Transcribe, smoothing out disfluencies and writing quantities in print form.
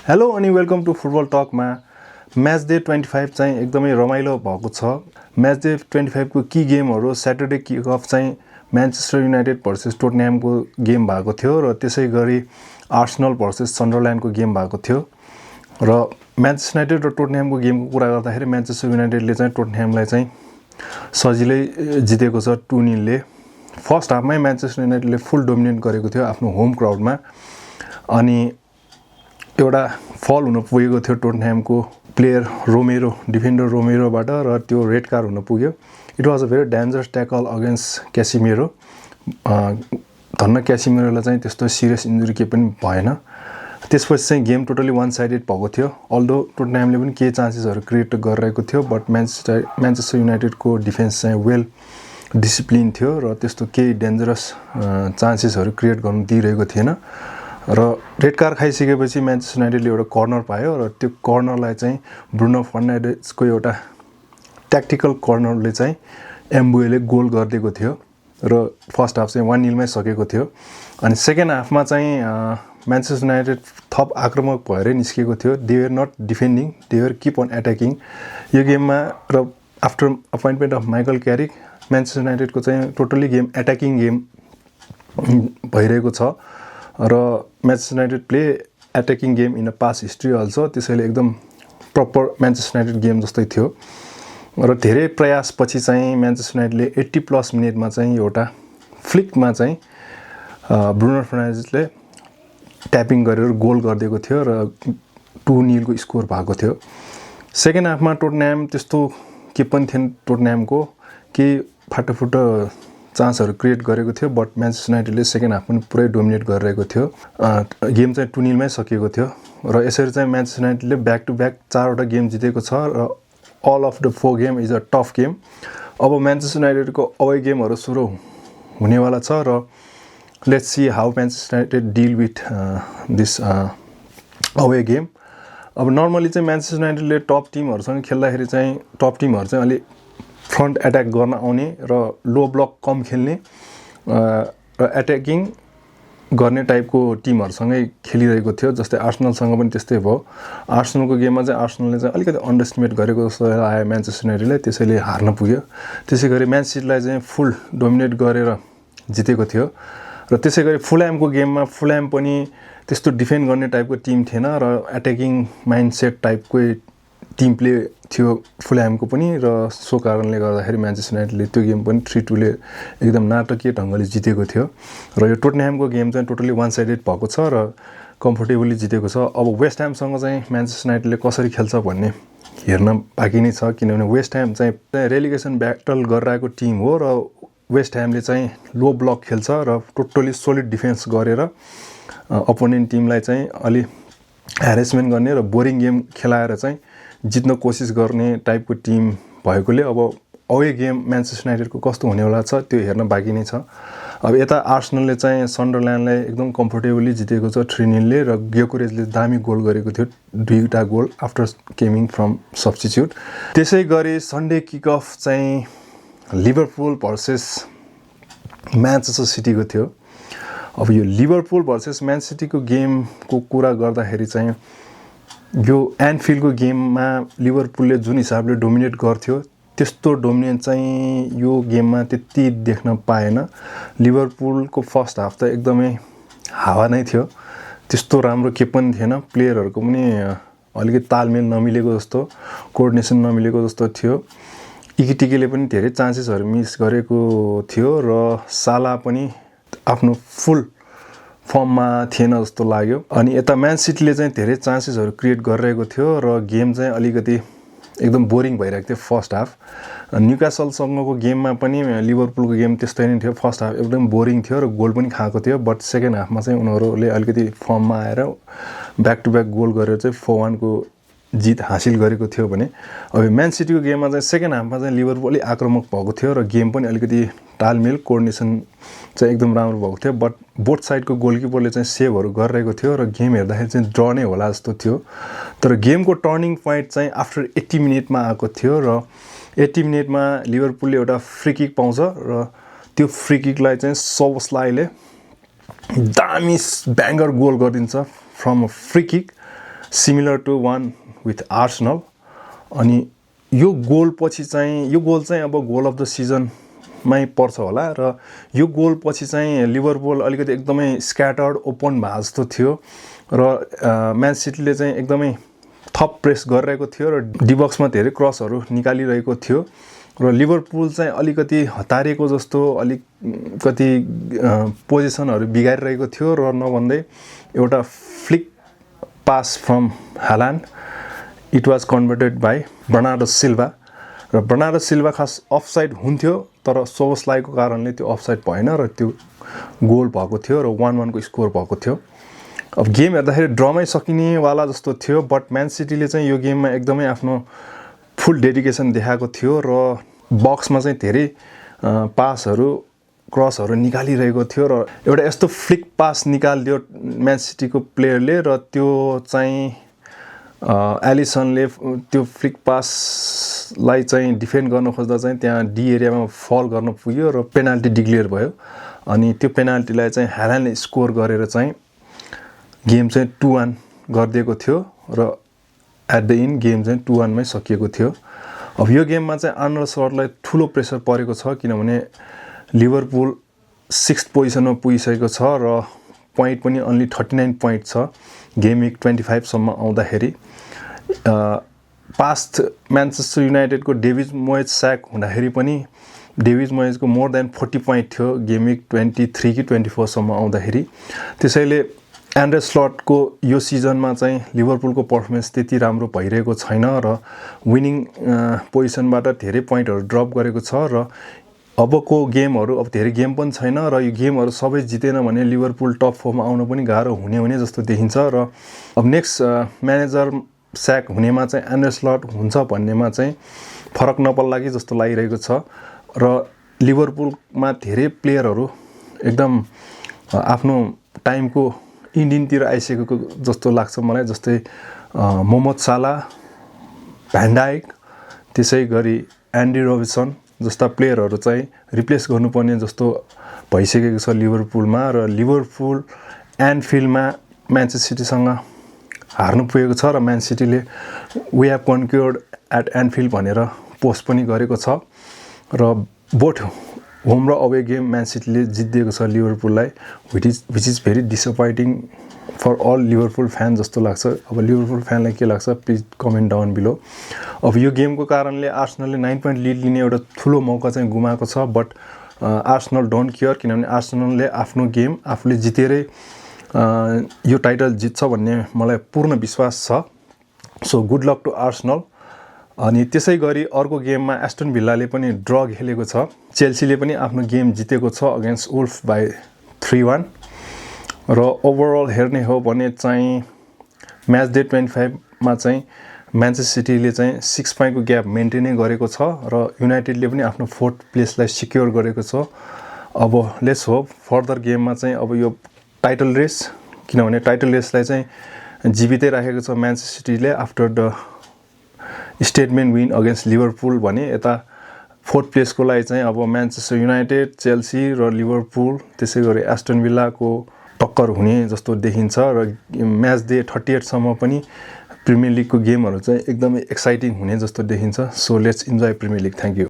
Hello अनि welcome to football टकमा match day 25 चाहिँ एकदमै रमाइलो भएको छ। म्याच डे 25 को की गेमहरू स्याटरडे किक अफ चाहिँ म्यान्चेस्टर युनाइटेड भर्सेस टोटनह्यामको गेम भएको थियो र त्यसै गरी आर्सेनल भर्सेस सन्डरल्यान्डको गेम भएको थियो र म्यान्चेस्टर युनाइटेड र टोटनह्यामको गेमको कुरा गर्दाखेरि म्यान्चेस्टर युनाइटेडले चाहिँ टोटनह्यामलाई चाहिँ सजिलै जितेको छ 2-0 ले। फर्स्ट हाफमै म्यान्चेस्टर युनाइटेडले फुल डोमिनेट गरेको थियो आफ्नो होम क्राउडमा अनि एउटा फल हुन पुगेको थियो टोटनह्यामको प्लेयर रोमेरो डिफेन्डर रोमेरोबाट र त्यो रेड कार्ड हुन पुग्यो। It was a very dangerous tackle against Casemiro. धन्न क्यासिमेरोलाई चाहिँ त्यस्तो सिरियस इन्जुरी केही पनि भएन। त्यसपछि चाहिँ गेम टोटली वान साइडेड भएको थियो। अल्दो टोटनह्यामले पनि केही चान्सेसहरू क्रिएट गरिरहेको थियो बट म्यान्चेस्टर युनाइटेडको डिफेन्स चाहिँ वेल डिसिप्लिन थियो र त्यस्तो केही डेन्जरस चान्सेसहरू क्रिएट गर्नु दिइरहेको थिएन र रेड कार्ड खाइसकेपछि म्यान्चेस्टर युनाइटेडले एउटा कर्नर पायो र त्यो कर्नरलाई चाहिँ ब्रुनो फर्नान्डेजको एउटा ट्याक्टिकल कर्नरले चाहिँ एम्बुएले गोल गरिदिएको थियो र फर्स्ट हाफ चाहिँ 1-0 मै सकेको थियो। अनि सेकेन्ड हाफमा चाहिँ म्यान्चेस्टर युनाइटेड थप आक्रामक भएरै निस्केको थियो। They were not defending, they were keep on attacking यो गेममा। र after appointment of Michael Carrick Manchester युनाइटेडको चाहिँ टोटली गेम एट्याकिङ गेम भइरहेको छ र Manchester United play attacking game in a past history also. त्यसैले एकदम प्रपर म्यान्चेस्टर युनाइटेड गेम जस्तै थियो र धेरै प्रयासपछि चाहिँ म्यान्चेस्टर युनाइटेडले 80+ मिनेटमा चाहिँ एउटा फ्लिकमा चाहिँ ब्रुनो फर्नान्डेजले ट्यापिङ गरेर गोल गरिदिएको थियो र 2-0 को स्कोर भएको थियो। सेकेन्ड हाफमा टोटनह्याम त्यस्तो के पनि थिएन, टोटनह्यामको केही फाटोफुटो चान्सहरू क्रिएट गरेको थियो बट म्यान्चेस्टर युनाइटेडले सेकेन्ड हाफ पनि पुरै डोमिनेट गरिरहेको थियो। गेम चाहिँ 2-0 मै सकिएको थियो र यसरी चाहिँ म्यान्चेस्टर युनाइटेडले ब्याक टु ब्याक 4वटा गेम जितेको छ र all of the 4 game is a tough game. अब म्यान्चेस्टर युनाइटेडको अवे गेमहरू सुरु हुनेवाला छ र let's see how Manchester United deal with this away game. अब नर्मली चाहिँ म्यान्चेस्टर युनाइटेडले टप टिमहरूसँग खेल्दाखेरि चाहिँ टप टिमहरू चाहिँ अलि फ्रन्ट एट्याक गर्न आउने र लो ब्लक कम खेल्ने र एट्याकिङ गर्ने टाइपको टिमहरूसँगै खेलिरहेको थियो। जस्तै आर्सेनलसँग पनि त्यस्तै भयो। आर्सेनलको गेममा चाहिँ आर्सेनलले चाहिँ अलिकति अन्डरएस्टिमेट गरेको जस्तो आयो म्यान्चेस्टर युनाइटेडले, त्यसैले हार्न पुग्यो। त्यसै गरी म्यान सिटीलाई चाहिँ फुल डोमिनेट गरेर जितेको थियो र त्यसै गरी फुलह्यामको गेममा फुलह्याम पनि त्यस्तो डिफेन्ड गर्ने टाइपको टिम थिएन र एट्याकिङ माइन्डसेट टाइपकै टिम प्ले थियो फुलह्यामको पनि र सो कारणले गर्दाखेरि म्यान्चेस्टर युनाइटेडले त्यो गेम पनि 3-2 ले एकदम नाटकीय ढङ्गले जितेको थियो र यो टोटनह्यामको गेम चाहिँ टोटली वान साइडेड भएको छ र कम्फोर्टेबली जितेको छ। अब वेस्ट ह्यामसँग चाहिँ म्यान्चेस्टर युनाइटेडले कसरी खेल्छ भन्ने हेर्न बाँकी नै छ, किनभने वेस्ट ह्याम चाहिँ रेलिगेसन ब्याटल गरिरहेको टिम हो र वेस्ट ह्यामले चाहिँ लो ब्लक खेल्छ र टोटली सोलिड डिफेन्स गरेर अपोनेन्ट टिमलाई चाहिँ अलि ह्यारेसमेन्ट गर्ने र बोरिङ गेम खेलाएर चाहिँ जित्न कोसिस गर्ने टाइपको टिम भएकोले अब अवे गेम म्यान्चेस्टर युनाइटेडको कस्तो हुनेवाला छ त्यो हेर्न बाँकी नै छ। अब यता आर्सेनलले चाहिँ सन्डरल्यान्डलाई एकदम कम्फोर्टेबली जितेको छ 3-0 ले र ग्योकोरेजले दामी गोल गरेको थियो, 2टा गोल आफ्टर केमिङ फ्रम सब्स्टिट्युट। त्यसै गरी सन्डे किक अफ चाहिँ लिभरपुल भर्सेस म्यान्चेस्टर सिटीको थियो। अब यो लिभरपुल भर्सेस म्यान सिटीको गेमको कुरा गर्दाखेरि चाहिँ यो एन्फिल्डको गेममा लिभरपुलले जुन हिसाबले डोमिनेट गर्थ्यो त्यस्तो डोमिनेट चाहिँ यो गेममा त्यति देख्न पाएन। लिभरपुलको फर्स्ट हाफ त एकदमै हावा नै थियो, त्यस्तो राम्रो के पनि थिएन। प्लेयरहरूको पनि अलिकति तालमेल नमिलेको जस्तो, कोअर्डिनेसन नमिलेको जस्तो थियो। इकिटिकेले पनि धेरै चान्सेसहरू मिस गरेको थियो र साला पनि आफ्नो फुल फर्ममा थिएन जस्तो लाग्यो। अनि यता म्यान सिटीले चाहिँ धेरै चान्सेसहरू क्रिएट गरिरहेको थियो र गेम चाहिँ अलिकति एकदम बोरिङ भइरहेको थियो फर्स्ट हाफ। न्युकासलसँगको गेममा पनि लिभरपुलको गेम त्यस्तै नै थियो, फर्स्ट हाफ एकदम बोरिङ थियो र गोल पनि खाएको थियो बट सेकेन्ड हाफमा चाहिँ उनीहरूले अलिकति फर्ममा आएर ब्याक टु ब्याक गोल गरेर चाहिँ 4-1 को जित हासिल गरेको थियो भने अब म्यान सिटीको गेममा चाहिँ सेकेन्ड हाफमा चाहिँ लिभरपुल अलिक आक्रामक भएको थियो र गेम पनि अलिकति तालमेल कोअर्डिनेसन चाहिँ एकदम राम्रो भएको थियो बट बोथ साइडको गोलकिपरले चाहिँ सेभहरू गरिरहेको थियो र गेम हेर्दाखेरि चाहिँ ड्र नै होला जस्तो थियो। तर गेमको टर्निङ पोइन्ट चाहिँ आफ्टर 80 मिनेटमा आएको थियो र 80 मिनेटमा लिभरपुलले एउटा फ्री किक पाउँछ र त्यो फ्री किकलाई चाहिँ सोबोस्लाईले दामी ब्याङ्गर गोल गरिदिन्छ from a free kick. Similar to one with Arsenal. अनि यो गोल चाहिँ अब गोल अफ द सिजनमै पर्छ होला र यो गोल पछि चाहिँ लिभरपुल अलिकति एकदमै स्क्याटर्ड ओपन भए जस्तो थियो र म्यान सिटीले चाहिँ एकदमै थप प्रेस गरिरहेको थियो र डिबक्समा धेरै क्रसहरू निकालिरहेको थियो र लिभरपुल चाहिँ अलिकति हतारिएको जस्तो अलिकति पोजिसनहरू बिगारिरहेको थियो र नभन्दै एउटा flick pass from Haaland it was converted by Bernardo Silva र बर्नार्डो सिल्भा खास अफसाइड हुन्थ्यो तर सोबोस्लाईको कारणले त्यो अफसाइड भएन र त्यो गोल भएको थियो र 1-1 को स्कोर भएको थियो। अब गेम हेर्दाखेरि ड्रमै सकिनेवाला जस्तो थियो बट म्यान सिटीले चाहिँ यो गेममा एकदमै आफ्नो फुल डेडिकेसन देखाएको थियो र बक्समा चाहिँ धेरै पासहरू क्रसहरू निकालिरहेको थियो र एउटा यस्तो फ्लिक पास निकालिदियो म्यान सिटीको प्लेयरले र त्यो चाहिँ एलिसनले त्यो फ्लिक पासलाई चाहिँ डिफेन्ड गर्न खोज्दा चाहिँ त्यहाँ डी एरियामा फल गर्न पुग्यो र पेनाल्टी डिक्लेयर भयो अनि त्यो पेनाल्टीलाई चाहिँ हालान्डले स्कोर गरेर चाहिँ गेम चाहिँ 2-1 गरिदिएको थियो र एट द इन्ड गेम चाहिँ 2-1 मै सकिएको थियो। अब यो गेममा चाहिँ आर्नल्ड स्लटलाई ठुलो प्रेसर परेको छ किनभने लिभरपुल 6th पोजिसनमा पुगिसकेको छ र पोइन्ट पनि अन्ली 39 पोइन्ट छ गेम विक 25 सम्म आउँदाखेरि। पास्ट म्यानचेस्टर युनाइटेडको डेभिड मोयस स्याक हुँदाखेरि पनि डेभिड मोयसको मोर देन 40 पोइन्ट थियो गेम विक 23 कि 24 सम्म आउँदाखेरि। त्यसैले एन्ड्रे स्लटको यो सिजनमा चाहिँ लिभरपुलको पर्फर्मेन्स त्यति राम्रो भइरहेको छैन र विनिङ पोजिसनबाट धेरै पोइन्टहरू ड्रप गरेको छ र अबको गेमहरू अब धेरै गेम पनि छैन र यो गेमहरू सबै जितेन भने लिभरपुल टप 4 मा आउन पनि गाह्रो हुने जस्तो देखिन्छ र अब नेक्स्ट म्यानेजर स्याक हुनेमा चाहिँ एन्ड्रे स्लट हुन्छ भन्नेमा चाहिँ फरक नपर्ला कि जस्तो लागिरहेको छ र लिभरपुलमा धेरै प्लेयरहरू एकदम आफ्नो टाइमको इन्डियनतिर आइसकेको जस्तो लाग्छ मलाई, जस्तै मोहम्मद साला, भ्यान डाइक, त्यसै गरी एन्डी रबिसन जस्ता प्लेयरहरू चाहिँ रिप्लेस गर्नुपर्ने जस्तो भइसकेको छ लिभरपुलमा र लिभरपुल एन्फिल्डमा म्यानचेस्टर सिटीसँग हार्नु पुगेको छ र म्यान सिटीले we have conquered at Anfield भनेर पोस्ट पनि गरेको छ र बोथ होम र अवे गेम म्यान सिटीले जितिदिएको छ लिभरपुललाई which is very disappointing for all Liverpool fan जस्तो लाग्छ। अब लिभरपुल फ्यानलाई के लाग्छ प्लिज कमेन्ट डाउन बिलो। अब यो गेमको कारणले आर्सेनलले 9 पोइन्ट लिड लिने एउटा ठुलो मौका चाहिँ गुमाएको छ बट आर्सेनल डोन्ट केयर किनभने आर्सेनलले आफ्नो गेम आफूले जितेरै यो टाइटल जित्छ भन्ने मलाई पूर्ण विश्वास छ। So good luck to Arsenal. अनि त्यसै गरी अर्को गेममा एस्टन भिल्लाले पनि ड्र खेलेको छ, चेल्सीले पनि आफ्नो गेम जितेको छ अगेन्स्ट वुल्फ बाई 3-1 र ओभरअल हेर्ने हो भने चाहिँ म्याच डे 25 मा चाहिँ म्यानचेस्टर सिटीले चाहिँ 6 पोइन्टको ग्याप मेन्टेनै गरेको छ र युनाइटेडले पनि आफ्नो 4th प्लेसलाई सिक्योर गरेको छ। अब लेट्स होप फर्दर गेममा चाहिँ अब यो टाइटल रेस, किनभने टाइटल रेसलाई चाहिँ जीवितै राखेको छ म्यानचेस्टर सिटीले after the statement win against Liverpool भने यता 4th प्लेसको लागि चाहिँ अब म्यानचेस्टर युनाइटेड, चेल्सी र लिभरपुल त्यसै गरी एस्टन भिल्लाको टक्कर हुने जस्तो देखिन्छ र म्याच डे 38 सम्म पनि प्रिमियर लिगको गेमहरू चाहिँ एकदमै एक्साइटिङ हुने जस्तो देखिन्छ। So let's enjoy premier league. Thank you.